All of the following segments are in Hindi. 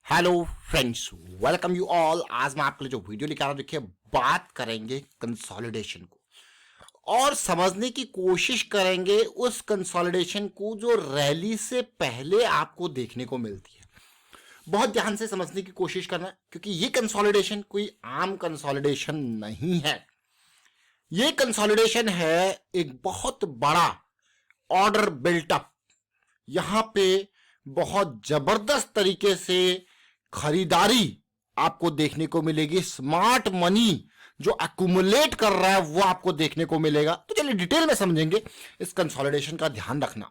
Hello friends, welcome you all. आज मैं आपके लिए जो वीडियो लेकर आ रहा हूं, देखिए बात करेंगे कंसोलिडेशन को और समझने की कोशिश करेंगे उस कंसोलिडेशन को जो रैली से पहले आपको देखने को मिलती है। बहुत ध्यान से समझने की कोशिश करना, क्योंकि ये कंसोलिडेशन कोई आम कंसोलिडेशन नहीं है। ये कंसोलिडेशन है एक बहुत बड़ा ऑर्डर बिल्टअप। यहां पे बहुत जबरदस्त तरीके से खरीदारी आपको देखने को मिलेगी। स्मार्ट मनी जो एक्यूमुलेट कर रहा है वो आपको देखने को मिलेगा। तो चलिए डिटेल में समझेंगे। इस कंसोलिडेशन का ध्यान रखना,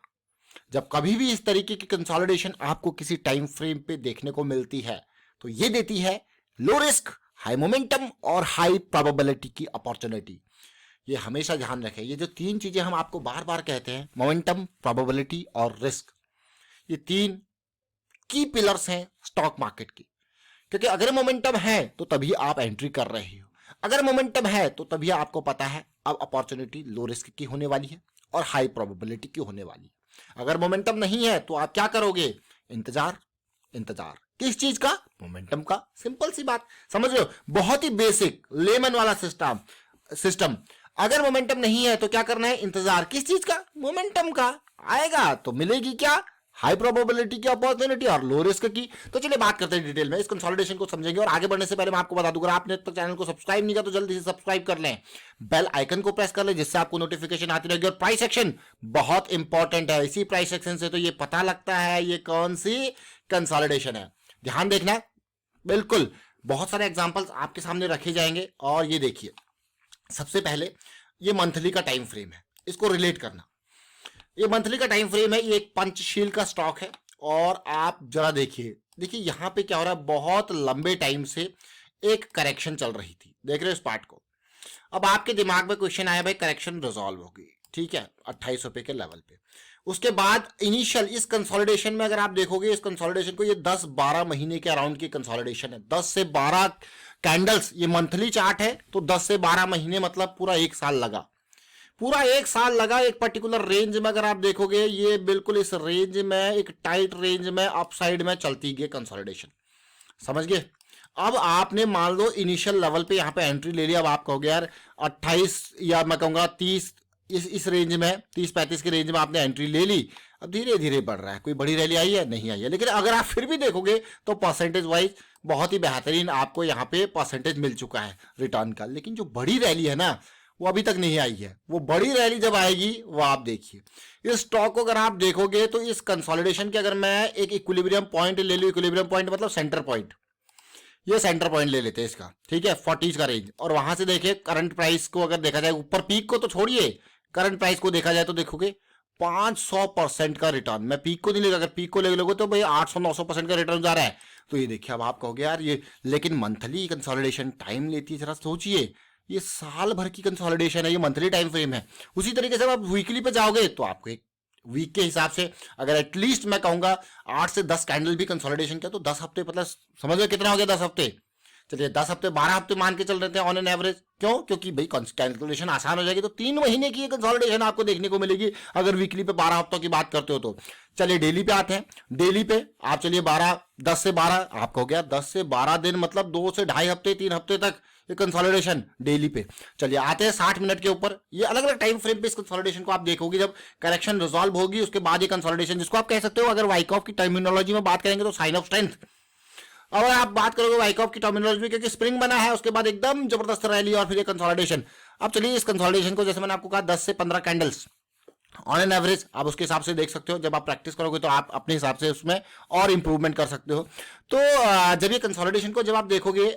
जब कभी भी इस तरीके की कंसोलिडेशन आपको किसी टाइम फ्रेम पे देखने को मिलती है तो ये देती है लो रिस्क, हाई मोमेंटम और हाई प्रोबेबिलिटी की अपॉर्चुनिटी। ये हमेशा ध्यान रखें। ये जो तीन चीजें हम आपको बार बार कहते हैं, मोमेंटम, प्रोबेबिलिटी और रिस्क, ये तीन की पिलर्स हैं स्टॉक मार्केट की। क्योंकि अगर मोमेंटम है तो तभी आप एंट्री कर रहे हो, अगर मोमेंटम है तो तभी आपको पता है अब अपॉर्चुनिटी लो रिस्क की होने वाली है और हाई प्रोबेबिलिटी की होने वाली है। अगर मोमेंटम नहीं है तो आप क्या करोगे? इंतजार। इंतजार किस चीज का? मोमेंटम का। सिंपल सी बात, समझ रहे हो? बहुत ही बेसिक लेमन वाला सिस्टम। अगर मोमेंटम नहीं है तो क्या करना है? इंतजार। किस चीज का? मोमेंटम का। आएगा तो मिलेगी क्या? हाई प्रोबेबिलिटी की अपॉर्चुनिटी और लो रिस्क की। तो चलिए बात करते हैं डिटेल में, इस कंसोलिडेशन को समझेंगे। और आगे बढ़ने से पहले मैं आपको बता दूं, अगर आपने तक चैनल को सब्सक्राइब नहीं किया तो जल्दी से सब्सक्राइब कर लें, बेल आइकन को प्रेस कर लें, जिससे आपको नोटिफिकेशन आती रहेगी। और प्राइस एक्शन बहुत इंपॉर्टेंट है। इसी प्राइस एक्शन से तो ये पता लगता है ये कौन सी कंसोलिडेशन है। ध्यान देखना, बिल्कुल बहुत सारे एग्जाम्पल्स आपके सामने रखे जाएंगे। और ये देखिए, सबसे पहले ये मंथली का टाइम फ्रेम है, इसको रिलेट करना। ये मंथली का टाइम फ्रेम है, ये एक पंचशील का स्टॉक है। और आप जरा देखिए यहां पे क्या हो रहा है, बहुत लंबे टाइम से एक करेक्शन चल रही थी। देख रहे हो इस पार्ट को? अब आपके दिमाग में क्वेश्चन आया, भाई करेक्शन रिजॉल्व होगी, ठीक है, 28 रुपए के लेवल पे। उसके बाद इनिशियल इस कंसोलिडेशन में अगर आप देखोगे इस कंसोलिडेशन को, ये 10-12 महीने के अराउंड की कंसोलिडेशन है। 10 से 12 कैंडल्स, ये मंथली चार्ट है, तो 10 से 12 महीने मतलब पूरा एक साल लगा। पूरा एक साल लगा एक पर्टिकुलर रेंज में। अगर आप देखोगे ये बिल्कुल इस रेंज में, एक टाइट रेंज में अपसाइड में चलती गई कंसोलिडेशन। समझ गए? अब आपने मान लो इनिशियल लेवल पे यहाँ पे एंट्री ले लिया। अब आप कहोगे यार 28 या मैं कहूंगा 30, इस रेंज में 30-35 के रेंज में आपने एंट्री ले ली। अब धीरे धीरे बढ़ रहा है। कोई बड़ी रैली आई है? नहीं आई है। लेकिन अगर आप फिर भी देखोगे तो परसेंटेज वाइज बहुत ही बेहतरीन आपको यहाँ पे परसेंटेज मिल चुका है रिटर्न का। लेकिन जो बड़ी रैली है ना, वो अभी तक नहीं आई है। वो बड़ी रैली जब आएगी वो आप देखिए। इस स्टॉक को अगर आप देखोगे तो इस कंसोलिडेशन के, अगर मैं एक इक्विलिब्रियम पॉइंट ले लूं, इक्विलिब्रियम पॉइंट मतलब सेंटर पॉइंट, ये सेंटर पॉइंट ले लेते हैं इसका, ठीक है, 40 का रेंज। और वहां से देखिए करंट प्राइस को अगर देखा जाए, ऊपर पीक को तो छोड़िए, करंट प्राइस को देखा जाए तो देखोगे 500% का रिटर्न। मैं पीक को नहीं लेगा, अगर पीक को ले लोगे तो भाई 800-900% का रिटर्न जा रहा है। तो ये देखिए, अब आप कहोगे यार ये, लेकिन मंथली कंसोलिडेशन टाइम लेती है। जरा सोचिए, ये साल भर की कंसोलिडेशन है, ये मंथली टाइम फ्रेम है। उसी तरीके से आप वीकली पे जाओगे तो आपको एक वीक के हिसाब से, अगर एटलीस्ट मैं कहूंगा 8 से 10 कैंडल भी कंसोलिडेशन किया तो 10 हफ्ते, मतलब समझ लो कितना हो गया 10 हफ्ते। चलिए 10 हफ्ते 12 हफ्ते मान के चल रहे थे ऑन एन एवरेज। क्यों? क्योंकि भाई कैलकुलेशन आसान हो जाएगी। तो 3 महीने की कंसोलिडेशन आपको देखने को मिलेगी अगर वीकली पे 12 हफ्तों की बात करते हो तो। चलिए डेली पे आते हैं। डेली पे आप चलिए 10 से 12 आपको हो गया, 10 से 12 दिन मतलब 2 से ढाई हफ्ते, 3 हफ्ते तक ये कंसोलिडेशन डेली पे। चलिए आते हैं 60 मिनट के ऊपर। ये अलग अलग टाइम फ्रेम पे इस कंसोलिडेशन को आप देखोगे। जब करेक्शन रिजॉल्व होगी उसके बाद ये कंसोलिडेशन, जिसको आप कह सकते हो, अगर वाइकॉफ की टर्मिनोलॉजी में बात करेंगे तो साइन ऑफ स्ट्रेंथ। अगर आप बात करोगे वाइकॉफ की टर्मिनोलॉजी में, क्योंकि स्प्रिंग बना है, उसके बाद एकदम जबरदस्त रैली और फिर ये कंसोलिडेशन। अब चलिए इस कंसोलिडेशन को, जैसे मैंने आपको कहा, 10 से 15 कैंडल्स ऑन एन एवरेज आप उसके हिसाब से देख सकते हो। जब आप प्रैक्टिस करोगे तो आप अपने हिसाब से उसमें और इंप्रूवमेंट कर सकते हो। तो जब ये कंसोलिडेशन को जब आप देखोगे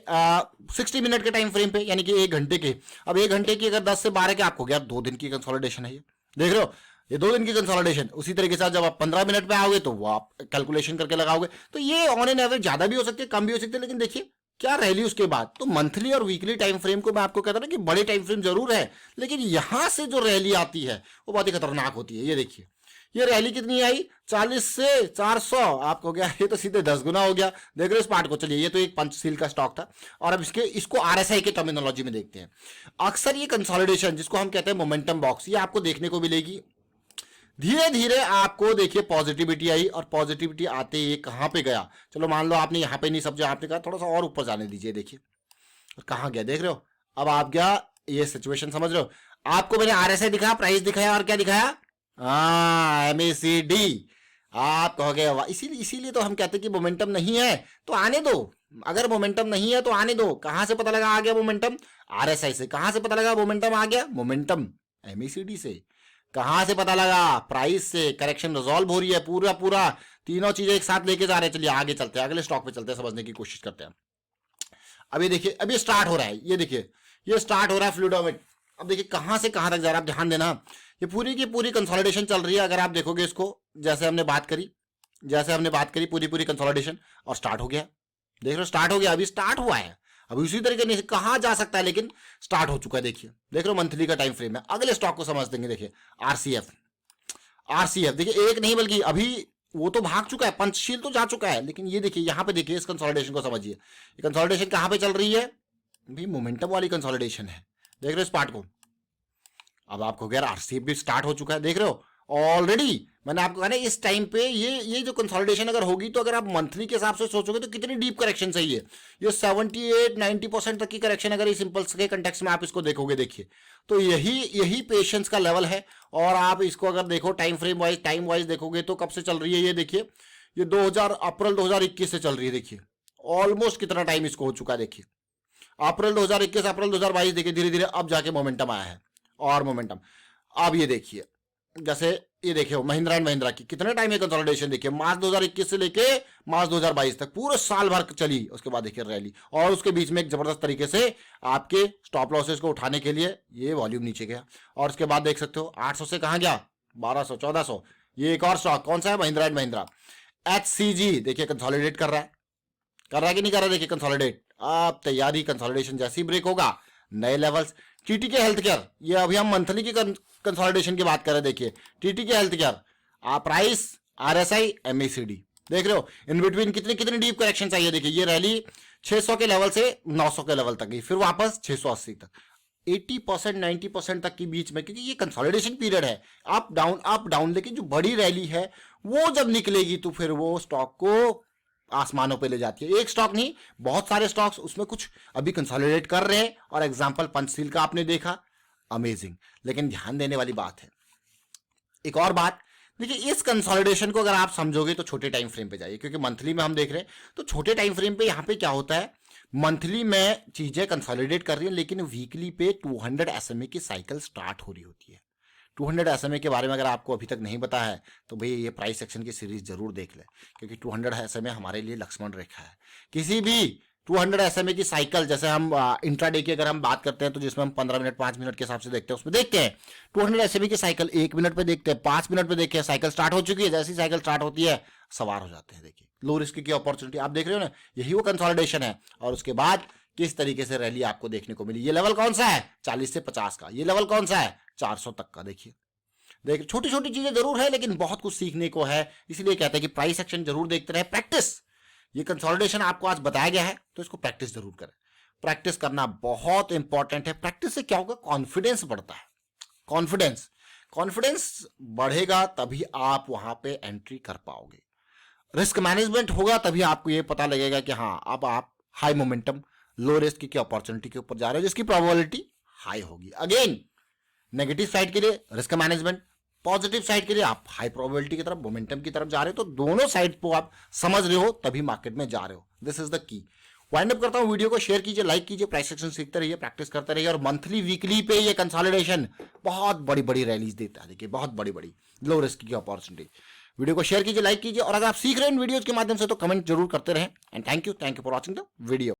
60 मिनट के टाइम फ्रेम पे, यानी कि 1 घंटे के, अब 1 घंटे की अगर 10 से 12 के आपको गया 2 दिन की कंसोलिडेशन है। ये देख रहे हो, ये 2 दिन की कंसोलिडेशन। उसी तरीके से जब आप 15 मिनट पे आओगे तो वो आप कैलकुलेशन करके लगाओगे। तो ये ऑन एन एवरेज ज्यादा भी हो सकती है, कम भी हो सकती है। लेकिन देखिए क्या रैली उसके बाद। तो मंथली और वीकली टाइम फ्रेम को मैं आपको कहता हूं कि बड़े टाइम फ्रेम जरूर है, लेकिन यहां से जो रैली आती है वो बहुत ही खतरनाक होती है। ये देखिए, ये रैली कितनी आई? 40 से 400 आपको गया, ये तो सीधे 10 गुना हो गया। देख रहे हो इस पार्ट को? चलिए ये तो एक पंचशील का स्टॉक था। और अब इसको आरएसआई के टर्मिनोलॉजी में देखते हैं। अक्सर ये कंसोलिडेशन जिसको हम कहते हैं मोमेंटम बॉक्स, ये आपको देखने को मिलेगी धीरे धीरे आपको देखिए पॉजिटिविटी आई, और पॉजिटिविटी आते ही कहां पे गया, चलो मान लो आपने यहां पे नहीं समझा, आपने कहा थोड़ा सा और ऊपर जाने दीजिए, देखिए कहां गया, देख रहे हो। अब आप क्या ये सिचुएशन समझ रहे हो, आपको मैंने आरएसआई दिखाया, प्राइस दिखाया, और क्या दिखाया, एमएसीडी। आप कहोगे इसीलिए तो हम कहते हैं कि मोमेंटम नहीं है तो आने दो। अगर मोमेंटम नहीं है तो आने दो। कहां से पता लगा आ गया मोमेंटम, आरएसआई से। कहां से पता लगा मोमेंटम आ गया, मोमेंटम एमएसीडी से। कहां से पता लगा, प्राइस से। करेक्शन रिजॉल्व हो रही है, पूरा पूरा तीनों चीजें एक साथ लेके जा रहे हैं। चलिए आगे चलते हैं, अगले स्टॉक पे चलते हैं, समझने की कोशिश करते हैं। अब ये देखिए, अभी स्टार्ट हो रहा है, ये देखिए ये स्टार्ट हो रहा है फ्लूइडोमेट। अब देखिए कहां से कहां तक जा रहा है, आप ध्यान देना। ये पूरी की पूरी कंसोलिडेशन चल रही है। अगर आप देखोगे इसको, जैसे हमने बात करी पूरी पूरी कंसोलिडेशन, और स्टार्ट हो गया। देख रहे हो, स्टार्ट हो गया, अभी स्टार्ट हुआ है। अभी उसी तरीके से कहां जा सकता है, लेकिन स्टार्ट हो चुका है। देखिए देख रहे हो, मंथली का टाइम फ्रेम है। अगले स्टॉक को समझ देंगे। देखिए आरसीएफ देखिए, एक नहीं बल्कि अभी वो तो भाग चुका है, पंचशील तो जा चुका है, लेकिन ये देखिए यहां पे देखिए, इस कंसोलिडेशन को समझिए। ये कंसोलिडेशन कहां पे चल रही है भी, मोमेंटम वाली कंसोलिडेशन है। देख रहे हो इस पार्ट को। अब आपको कह रहा आरसीएफ भी स्टार्ट हो चुका है, देख रहे हो ऑलरेडी। मैंने आपको कहा ना, इस टाइम पे ये जो कंसोलिडेशन अगर होगी, तो अगर आप मंथली के हिसाब से सोचोगे तो कितनी डीप करेक्शन सही है। ये 78-90% तक की करेक्शन अगर इस इंपल्स के कंटेक्स्ट में आप इसको देखोगे, देखिए तो यही पेशेंस का लेवल है। और आप इसको अगर देखो टाइम वाइज देखोगे तो कब से चल रही है, ये देखिए ये अप्रैल 2021 से चल रही है। देखिए ऑलमोस्ट कितना टाइम इसको हो चुका है। देखिए अप्रैल 2021, अप्रैल 2022, देखिए धीरे धीरे अब जाके मोमेंटम आया है। और मोमेंटम अब ये देखिए, जैसे ये देखिए महिंद्रा एंड महिंद्रा की कितने टाइम है कंसोलिडेशन, देखिए मार्च 2021 से लेके मार्च 2022 तक पूरे साल भर चली। उसके बाद देखिए रैली, और उसके बीच में एक जबरदस्त तरीके से आपके स्टॉप लॉसेस को उठाने के लिए ये वॉल्यूम नीचे गया। और उसके बाद देख सकते हो 800 से कहां गया, 1200, 1400। ये एक और स्टॉक कौन सा है, महिंद्रा एंड महिंद्रा। एचसीजी देखिए कंसोलिडेट कर रहा है कि नहीं कर रहा है, देखिए कंसोलिडेट। अब तैयारी, कंसोलिडेशन जैसी ब्रेक होगा, नए लेवल्स। टीटीके हेल्थ केयर, ये अभी हम मंथली की कंसोलिडेशन की बात कर रहे हैं। देखिए TTK health care, price, RSI, MACD, देख रहे हो इन बिटवीन कितनी डीप करेक्शन चाहिए। देखिए ये रैली 600 के लेवल से 900 के लेवल तक गई, फिर वापस 680 तक, 80% 90% तक के बीच में, क्योंकि ये कंसोलिडेशन पीरियड है। अप डाउन, लेकिन जो बड़ी रैली है वो जब निकलेगी तो फिर वो स्टॉक को आसमानों पे ले जाती है। एक स्टॉक नहीं, बहुत सारे स्टॉक्स उसमें कुछ अभी कंसोलिडेट कर रहे हैं। और एग्जांपल पंचशील का आपने देखा, अमेजिंग। लेकिन ध्यान देने वाली बात है एक और बात, देखिए इस कंसोलिडेशन को अगर आप समझोगे तो छोटे टाइम फ्रेम पे जाइए, क्योंकि मंथली में हम देख रहे हैं तो छोटे टाइम फ्रेम पे यहां पे क्या होता है, मंथली में चीजें कंसोलिडेट कर रही है, लेकिन वीकली पे 200 SMA की साइकिल स्टार्ट हो रही होती है। 200 SMA के बारे में अगर आपको अभी तक नहीं पता है तो भाई ये प्राइस सेक्शन की सीरीज जरूर देख ले, क्योंकि 200 SMA हमारे लिए लक्ष्मण रेखा है। किसी भी 200 SMA की साइकिल, जैसे हम इंट्राडे की अगर हम बात करते हैं तो जिसमें हम 15 मिनट 5 मिनट के हिसाब से देखते हैं, उसमें देखते हैं 200 SMA की साइकिल 1 मिनट पे देखते हैं, 5 मिनट पे देखते हैं, साइकिल स्टार्ट हो चुकी है। जैसी साइकिल स्टार्ट होती है सवार हो जाते हैं। देखिए लो रिस्क की अपॉर्चुनिटी आप देख रहे हो ना, यही वो कंसोलिडेशन है। और उसके बाद किस तरीके से रैली आपको देखने को मिली। ये लेवल कौन सा है, 40 से 50 का। ये लेवल कौन सा है, 400 तक का। देखिए छोटी छोटी चीजें जरूर है, लेकिन बहुत कुछ सीखने को है। इसलिए कहते हैं कि प्राइस एक्शन जरूर देखते रहे, प्रैक्टिस। ये कंसोलिडेशन आपको आज बताया गया है तो इसको प्रैक्टिस जरूर करें। प्रैक्टिस करना बहुत इंपॉर्टेंट है। प्रैक्टिस से क्या होगा, कॉन्फिडेंस बढ़ता है। कॉन्फिडेंस बढ़ेगा तभी आप वहां पे एंट्री कर पाओगे। रिस्क मैनेजमेंट होगा तभी आपको ये पता लगेगा कि हाँ अब आप हाई मोमेंटम लो रिस्क की अपॉर्चुनिटी के ऊपर जा रहे हो, जिसकी प्रोबेबिलिटी हाई होगी। अगेन नेगेटिव साइड के लिए रिस्क मैनेजमेंट, पॉजिटिव साइड के लिए आप हाई प्रोबेबिलिटी की तरफ, मोमेंटम की तरफ जा रहे हो। तो दोनों साइड को आप समझ रहे हो तभी मार्केट में जा रहे हो। This is the key. Wind up करता हूं, वीडियो को शेयर कीजिए, लाइक कीजिए, प्राइस सेक्शन सीखते रहिए, प्रैक्टिस करते रहिए। और मंथली वीकली पे ये कंसोलिडेशन बहुत बड़ी बड़ी रैलीज देता है। देखिए बहुत बड़ी बड़ी लो रिस्क की अपॉर्चुनिटी। वीडियो को शेयर कीजिए, लाइक कीजिए, और अगर आप सीख रहे हैं इन वीडियोज के माध्यम से तो कमेंट जरूर करते रहें। And thank you for watching the video.